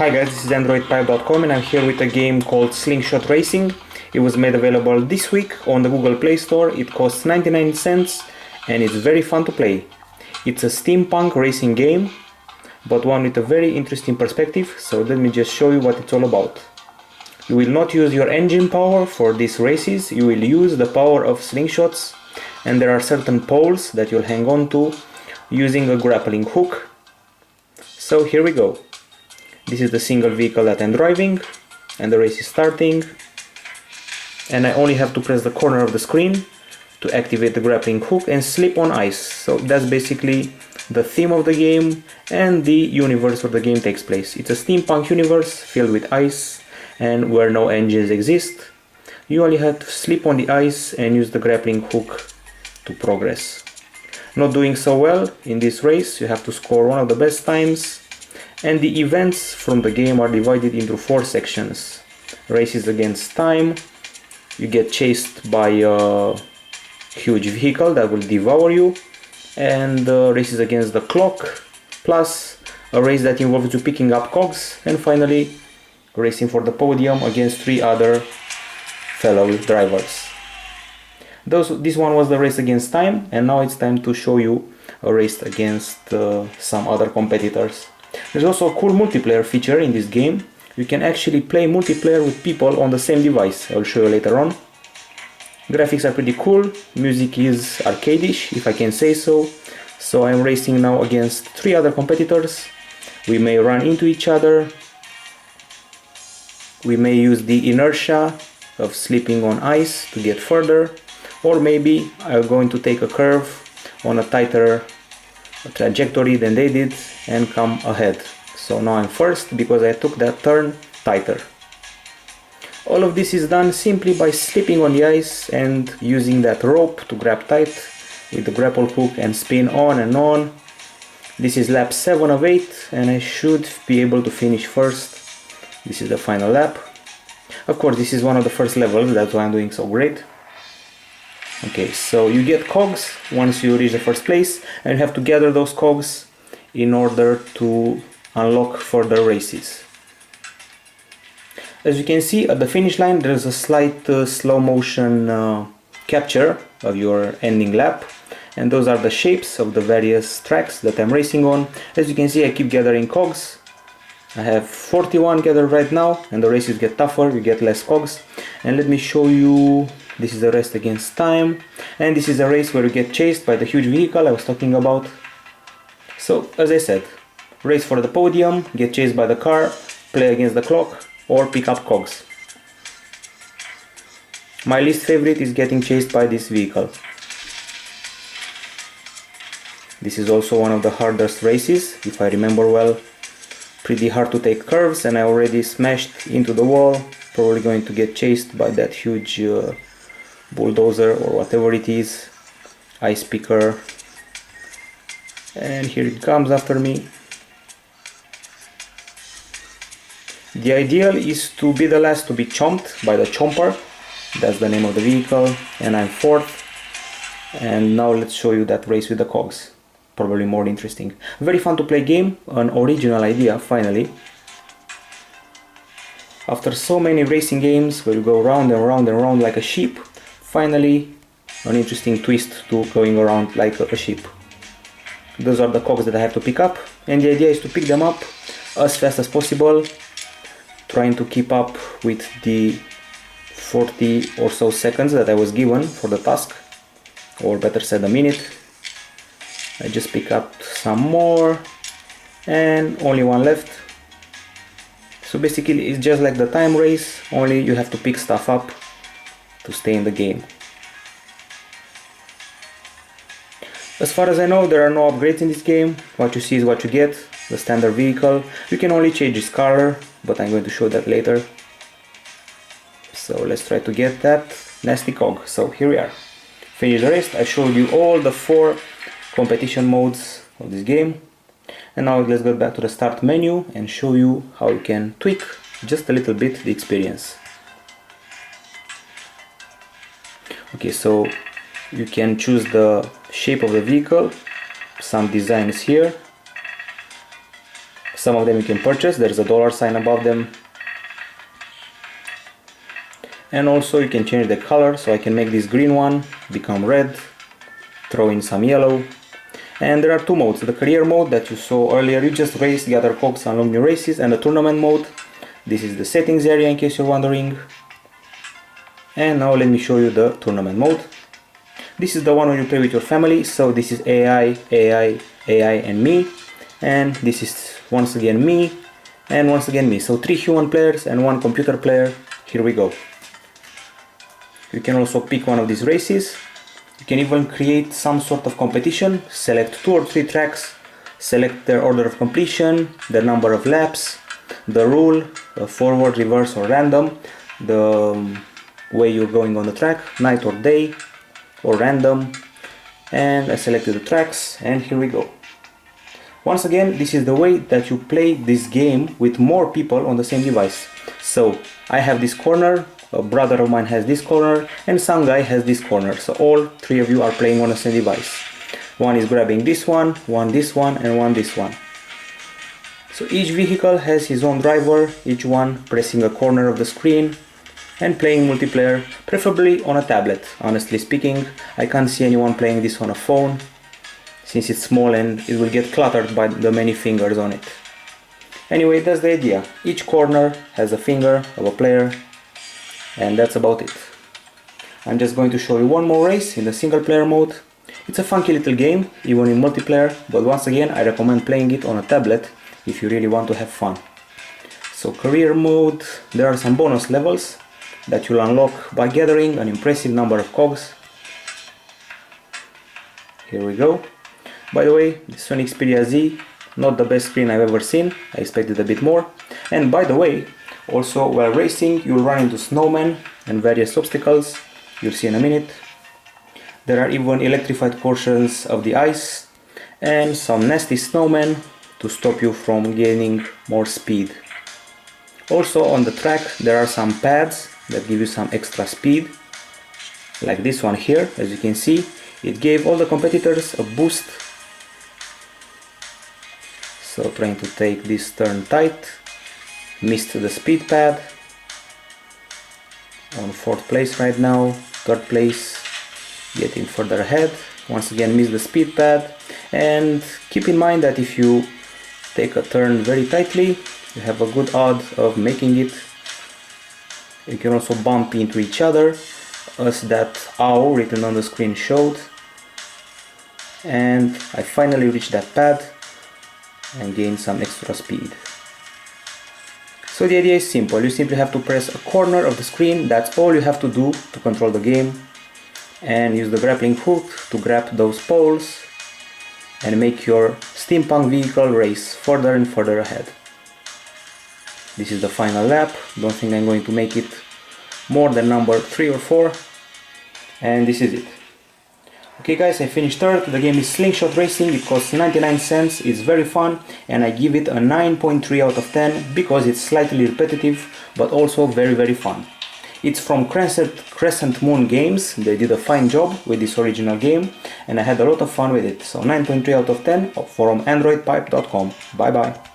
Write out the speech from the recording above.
Hi guys, this is Androidpipe.com and I'm here with a game called Slingshot Racing. It was made available this week on the Google Play Store. It costs 99 cents and it's very fun to play. It's a steampunk racing game, but one with a very interesting perspective, so let me just show you what it's all about. You will not use your engine power for these races, you will use the power of slingshots, and there are certain poles that you'll hang on to using a grappling hook. So here we go. This is the single vehicle that I'm driving and the race is starting, and I only have to press the corner of the screen to activate the grappling hook and slip on ice. So that's basically the theme of the game and the universe where the game takes place. It's a steampunk universe filled with ice and where no engines exist. You only have to slip on the ice and use the grappling hook to progress. Not doing so well in this race, you have to score one of the best times. And the events from the game are divided into 4 sections. Races against time, you get chased by a huge vehicle that will devour you, and races against the clock, plus a race that involves you picking up cogs, and finally racing for the podium against 3 other fellow drivers. This one was the race against time, and now it's time to show you a race against some other competitors. There's also a cool multiplayer feature in this game. You can actually play multiplayer with people on the same device. I'll show you later on. Graphics are pretty cool. Music is arcadish, if I can say so. So I'm racing now against 3 other competitors. We may run into each other. We may use the inertia of slipping on ice to get further. Or maybe I'm going to take a curve on a tighter trajectory than they did and come ahead. So now I'm first because I took that turn tighter. All of this is done simply by slipping on the ice and using that rope to grab tight with the grapple hook and spin on and on. This is lap 7 of 8 and I should be able to finish first. This is the final lap. Of course, this is one of the first levels, that's why I'm doing so great. Okay, so you get cogs once you reach the first place, and you have to gather those cogs in order to unlock further races. As you can see at the finish line, there's a slight slow motion capture of your ending lap, and those are the shapes of the various tracks that I'm racing on. As you can see, I keep gathering cogs. I have 41 gathered right now, and the races get tougher, you get less cogs. And let me show you. This is a race against time, and this is a race where you get chased by the huge vehicle I was talking about. So, as I said, race for the podium, get chased by the car, play against the clock, or pick up cogs. My least favorite is getting chased by this vehicle. This is also one of the hardest races, if I remember well. Pretty hard to take curves, and I already smashed into the wall, probably going to get chased by that huge bulldozer or whatever it is, ice picker, and here it comes after me. The ideal is to be the last to be chomped by the chomper, that's the name of the vehicle, and I'm 4th. And now let's show you that race with the cogs, probably more interesting. Very fun to play game, an original idea finally. After so many racing games where you go round and round and round like a sheep, finally an interesting twist to going around like a sheep. Those are the cogs that I have to pick up, and the idea is to pick them up as fast as possible, trying to keep up with the 40 or so seconds that I was given for the task, or better said, a minute. I just pick up some more and only one left. So basically it's just like the time race, only you have to pick stuff up to stay in the game. As far as I know, there are no upgrades in this game. What you see is what you get, the standard vehicle. You can only change its color, but I'm going to show that later. So let's try to get that nasty cog. So here we are. Finish the race. I showed you all the 4 competition modes of this game. And now let's go back to the start menu and show you how you can tweak just a little bit the experience. Okay, so you can choose the shape of the vehicle, some designs here, Some of them you can purchase, there's a dollar sign above them. And also you can change the color, so I can make this green one become red, throw in some yellow. And there are two modes, the career mode that you saw earlier, you just race, gather cogs, unlock new races, and the tournament mode. This is the settings area in case you're wondering. And now let me show you the tournament mode. This is the one where you play with your family, so this is AI, and me. And this is once again me, and once again me. So 3 human players and 1 computer player. Here we go. You can also pick one of these races. You can even create some sort of competition, select 2 or 3 tracks, select their order of completion, the number of laps, the rule, forward, reverse or random, the way you're going on the track, night or day, or random, and I selected the tracks, and here we go. Once again, this is the way that you play this game with more people on the same device. So I have this corner, a brother of mine has this corner, and some guy has this corner. So all 3 of you are playing on the same device. One is grabbing this one this one, and one this one. So each vehicle has his own driver, each one pressing a corner of the screen and playing multiplayer, preferably on a tablet. Honestly speaking, I can't see anyone playing this on a phone, since it's small and it will get cluttered by the many fingers on it. Anyway, that's the idea. Each corner has a finger of a player, and that's about it. I'm just going to show you one more race in the single player mode. It's a funky little game, even in multiplayer, but once again I recommend playing it on a tablet if you really want to have fun. So career mode, there are some bonus levels that you'll unlock by gathering an impressive number of cogs. Here we go. By the way, the Sony Xperia Z, not the best screen I've ever seen, I expected a bit more. And by the way, also while racing you'll run into snowmen and various obstacles, you'll see in a minute. There are even electrified portions of the ice and some nasty snowmen to stop you from gaining more speed. Also on the track there are some pads that give you some extra speed, like this one here. As you can see, it gave all the competitors a boost. So trying to take this turn tight, missed the speed pad, on 4th place right now, 3rd place, getting further ahead, once again missed the speed pad. And keep in mind that if you take a turn very tightly, you have a good odds of making it. You can also bump into each other, as that OW written on the screen showed. And I finally reached that pad and gained some extra speed. So the idea is simple, you simply have to press a corner of the screen, that's all you have to do to control the game, and use the grappling hook to grab those poles and make your steampunk vehicle race further and further ahead. This is the final lap, don't think I'm going to make it more than number 3 or 4, and this is it. Okay guys, I finished 3rd, the game is Slingshot Racing, it costs 99 cents, it's very fun, and I give it a 9.3 out of 10 because it's slightly repetitive, but also very fun. It's from Crescent Moon Games, they did a fine job with this original game, and I had a lot of fun with it, so 9.3 out of 10 from Androidpipe.com. Bye bye.